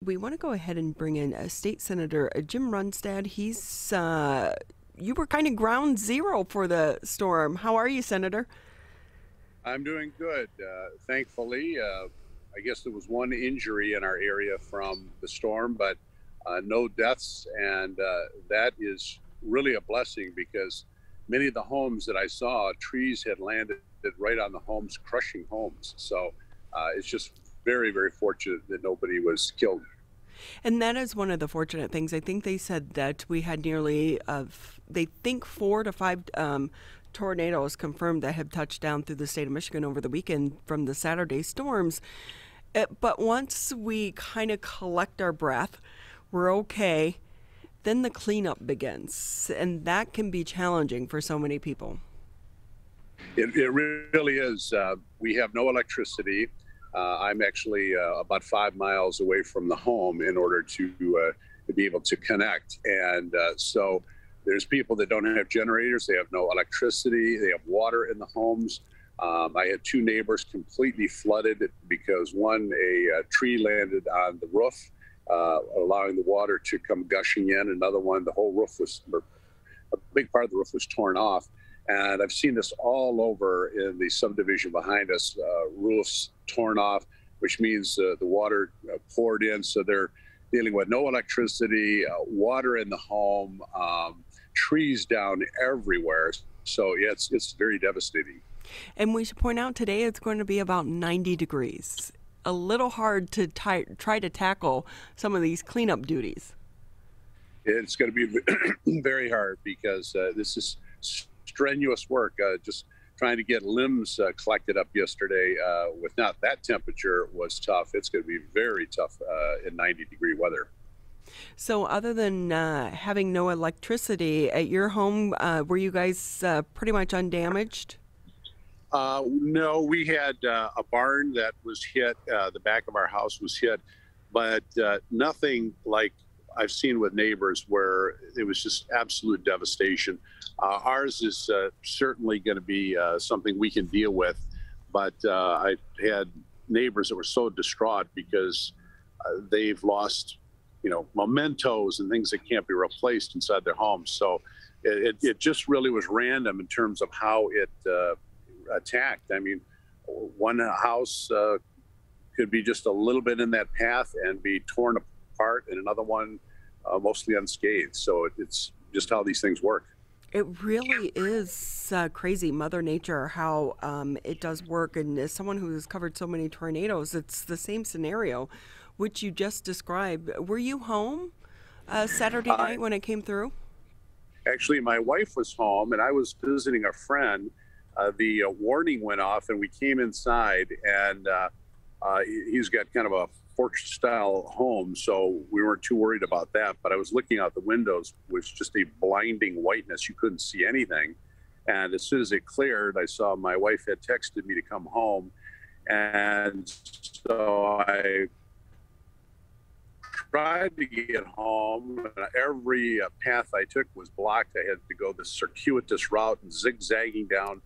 We want to go ahead and bring in State Senator Jim Runestad. You were kind of ground zero for the storm. How are you, Senator? I'm doing good. Thankfully, I guess there was one injury in our area from the storm, but no deaths. And that is really a blessing because many of the homes that I saw, trees had landed right on the homes, crushing homes. So it's just very, very fortunate that nobody was killed. And that is one of the fortunate things. I think they said that we had nearly, they think 4 to 5 tornadoes confirmed that have touched down through the state of Michigan over the weekend from the Saturday storms. But once we kind of collect our breath, we're okay, then the cleanup begins. And that can be challenging for so many people. It really is. We have no electricity. I'm actually about 5 miles away from the home in order to be able to connect. And so there's people that don't have generators. They have no electricity. They have water in the homes. I had 2 neighbors completely flooded because a tree landed on the roof, allowing the water to come gushing in. Another one, the whole roof a big part of the roof was torn off. And I've seen this all over in the subdivision behind us, roofs torn off, which means the water poured in. So they're dealing with no electricity, water in the home, trees down everywhere. So yeah, it's very devastating. And we should point out today it's going to be about 90 degrees. A little hard to try to tackle some of these cleanup duties. It's going to be very hard because this is strenuous work. Just trying to get limbs collected up yesterday with not that temperature was tough. It's going to be very tough in 90-degree weather. So other than having no electricity at your home, were you guys pretty much undamaged? No, we had a barn that was hit. The back of our house was hit, but nothing like I've seen with neighbors where it was just absolute devastation. Ours is certainly going to be something we can deal with, but I had neighbors that were so distraught because they've lost, mementos and things that can't be replaced inside their homes. So it just really was random in terms of how it attacked. I mean, one house could be just a little bit in that path and be torn apart, and another one mostly unscathed. So it's just how these things work. It really is crazy, Mother Nature, how it does work. And as someone who has covered so many tornadoes, it's the same scenario, which you just described. Were you home Saturday night when it came through? Actually, my wife was home, and I was visiting a friend. The warning went off, and we came inside, and he's got kind of a fortress-style home, so we weren't too worried about that. But I was looking out the windows, was just a blinding whiteness. You couldn't see anything. And as soon as it cleared, I saw my wife had texted me to come home. And so I tried to get home. Every path I took was blocked. I had to go this circuitous route and zigzagging down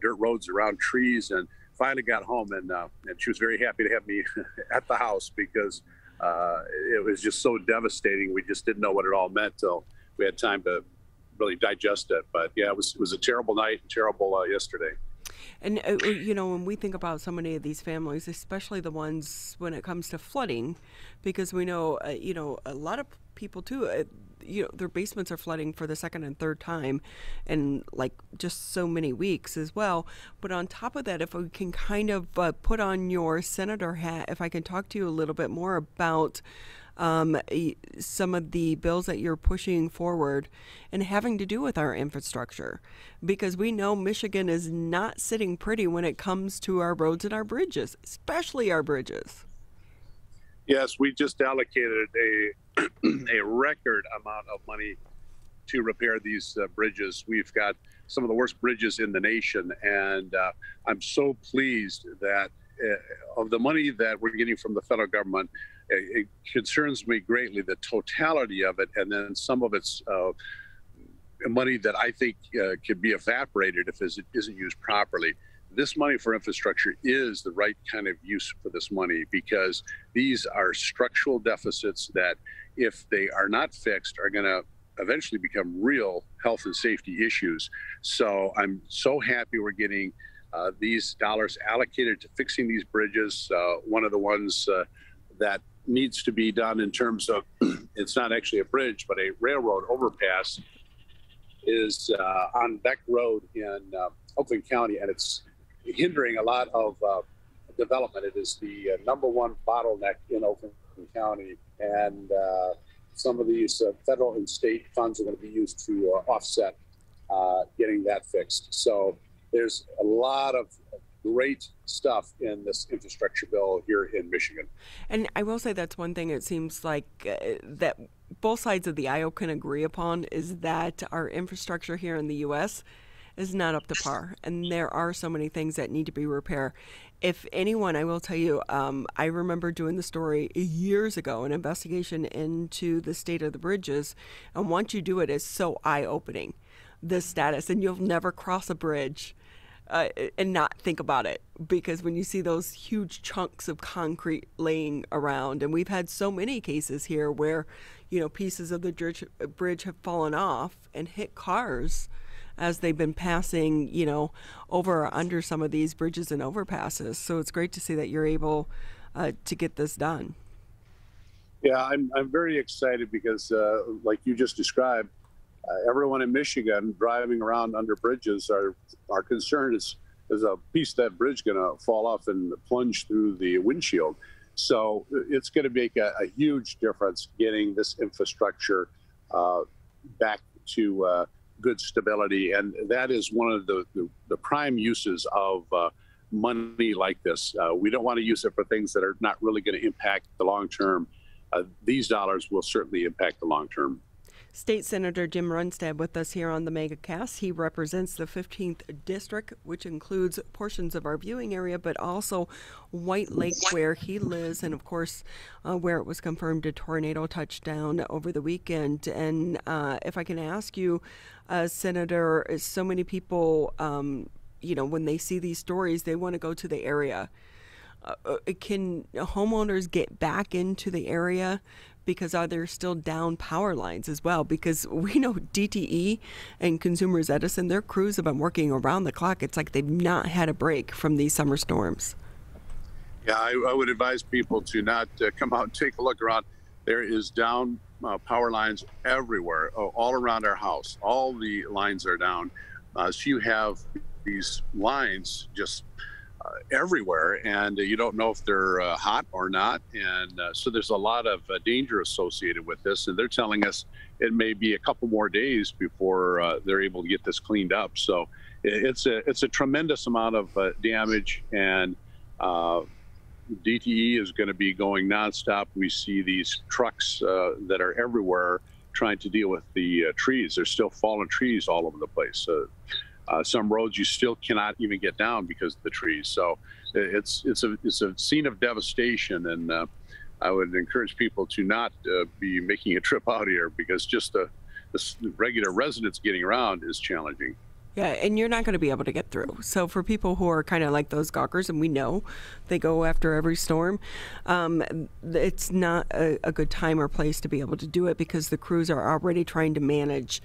dirt roads around trees, and finally got home, and she was very happy to have me at the house because it was just so devastating. We just didn't know what it all meant till we had time to really digest it. But yeah, it was a terrible night, terrible yesterday. And, when we think about so many of these families, especially the ones when it comes to flooding, because we know, a lot of people too, their basements are flooding for the 2nd and 3rd time in like just so many weeks as well. But on top of that, if we can kind of put on your senator hat, if I can talk to you a little bit more about some of the bills that you're pushing forward and having to do with our infrastructure, because we know Michigan is not sitting pretty when it comes to our roads and our bridges, especially our bridges. Yes, we just allocated a record amount of money to repair these bridges. We've got some of the worst bridges in the nation, and I'm so pleased that of the money that we're getting from the federal government, it concerns me greatly, the totality of it, and then some of it's money that I think could be evaporated if it isn't used properly. this money for infrastructure is the right kind of use for this money, because these are structural deficits that, if they are not fixed, are going to eventually become real health and safety issues. So I'm so happy we're getting these dollars allocated to fixing these bridges. One of the ones that needs to be done in terms of, it's not actually a bridge, but a railroad overpass, is on Beck Road in Oakland County, and it's hindering a lot of development. It is the #1 bottleneck in Oakland County, and some of these federal and state funds are going to be used to offset getting that fixed. So there's a lot of great stuff in this infrastructure bill here in Michigan. And I will say that's one thing it seems like that both sides of the aisle can agree upon, is that our infrastructure here in the U.S. is not up to par. And there are so many things that need to be repaired. If anyone, I will tell you, I remember doing the story years ago, an investigation into the state of the bridges. And once you do it, it's so eye-opening, the status. And you'll never cross a bridge and not think about it, because when you see those huge chunks of concrete laying around, and we've had so many cases here where, you know, pieces of the bridge have fallen off and hit cars as they've been passing, you know, over or under some of these bridges and overpasses. So it's great to see that you're able to get this done. Yeah, I'm very excited because, like you just described, everyone in Michigan driving around under bridges are concerned is a piece of that bridge going to fall off and plunge through the windshield. So it's going to make a huge difference getting this infrastructure back to good stability. And that is one of the prime uses of money like this. We don't want to use it for things that are not really going to impact the long term. These dollars will certainly impact the long term. State Senator Jim Runestad with us here on the MegaCast. He represents the 15th District, which includes portions of our viewing area, but also White Lake, where he lives, and of course, where it was confirmed a tornado touchdown over the weekend. And if I can ask you, Senator, so many people, you know, when they see these stories, they want to go to the area. Can homeowners get back into the area? Because are there still down power lines as well? Because we know DTE and Consumers Edison, their crews have been working around the clock. It's like they've not had a break from these summer storms. Yeah, I would advise people to not come out and take a look around. There is down power lines everywhere, all around our house. All the lines are down. So you have these lines just everywhere, and you don't know if they're hot or not. And so there's a lot of danger associated with this. And they're telling us it may be a couple more days before they're able to get this cleaned up. So it's a tremendous amount of damage, and DTE is going to be going nonstop. We see these trucks that are everywhere trying to deal with the trees. There's still fallen trees all over the place. Some roads you still cannot even get down because of the trees. So it's a scene of devastation, and I would encourage people to not be making a trip out here, because just the regular residents getting around is challenging. Yeah, and you're not going to be able to get through. So for people who are kind of like those gawkers, and we know they go after every storm, it's not a good time or place to be able to do it, because the crews are already trying to manage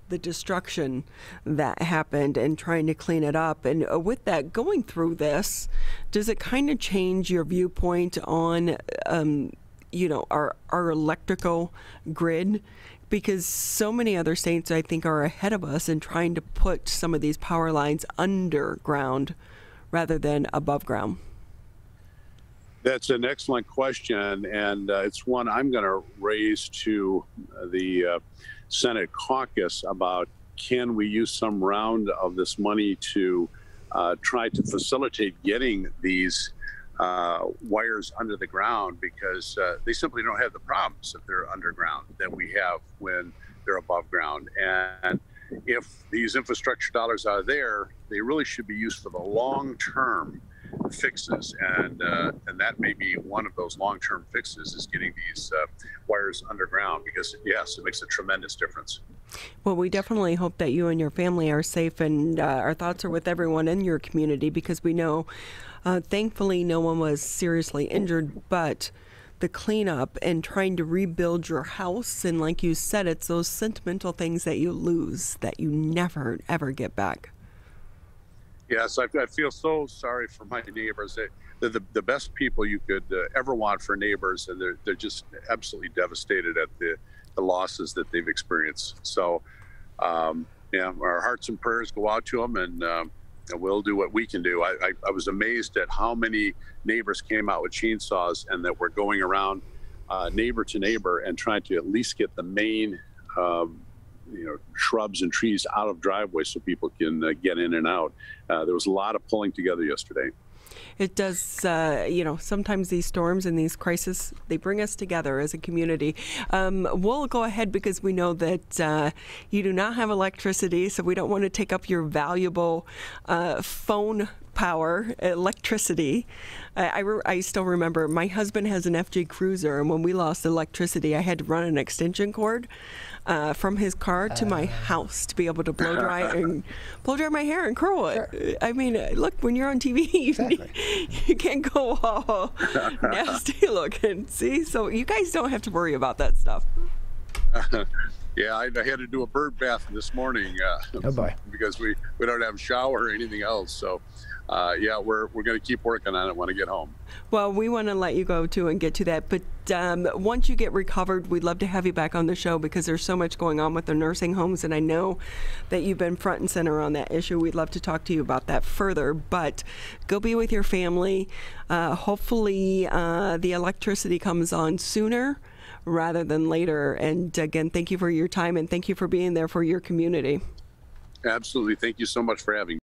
the destruction that happened and trying to clean it up. And with that, going through this, does it kind of change your viewpoint on, you know, our electrical grid? Because so many other states, I think, are ahead of us in trying to put some of these power lines underground rather than above ground. That's an excellent question, and it's one I'm going to raise to the Senate caucus about, can we use some round of this money to try to facilitate getting these wires under the ground, because they simply don't have the problems if they're underground that we have when they're above ground. And if these infrastructure dollars are there, they really should be used for the long term. fixes, and that may be one of those long-term fixes, is getting these wires underground, because yes, it makes a tremendous difference. Well, we definitely hope that you and your family are safe, and our thoughts are with everyone in your community, because we know, thankfully, no one was seriously injured, but the cleanup and trying to rebuild your house, and like you said, it's those sentimental things that you lose that you never, ever get back. Yes, I feel so sorry for my neighbors. They're the best people you could ever want for neighbors, and they're just absolutely devastated at the losses that they've experienced. So, yeah, our hearts and prayers go out to them, and we'll do what we can do. I was amazed at how many neighbors came out with chainsaws, and that we're going around neighbor to neighbor and trying to at least get the main shrubs and trees out of driveways so people can get in and out. There was a lot of pulling together yesterday. It does, sometimes these storms and these crises, they bring us together as a community. We'll go ahead, because we know that you do not have electricity, so we don't want to take up your valuable phone power, electricity. I still remember my husband has an FJ Cruiser, and when we lost electricity, I had to run an extension cord from his car to my house to be able to blow dry my hair and curl it. Sure. I mean, look, when you're on TV, you can't go all nasty looking. See, so you guys don't have to worry about that stuff. Yeah, I had to do a bird bath this morning Oh boy. because we don't have a shower or anything else. So, yeah, we're going to keep working on it when I get home. Well, we want to let you go too and get to that. But once you get recovered, we'd love to have you back on the show, because there's so much going on with the nursing homes. And I know that you've been front and center on that issue. We'd love to talk to you about that further. But go be with your family. Hopefully the electricity comes on sooner rather than later. And again, thank you for your time, and thank you for being there for your community. Absolutely. Thank you so much for having me.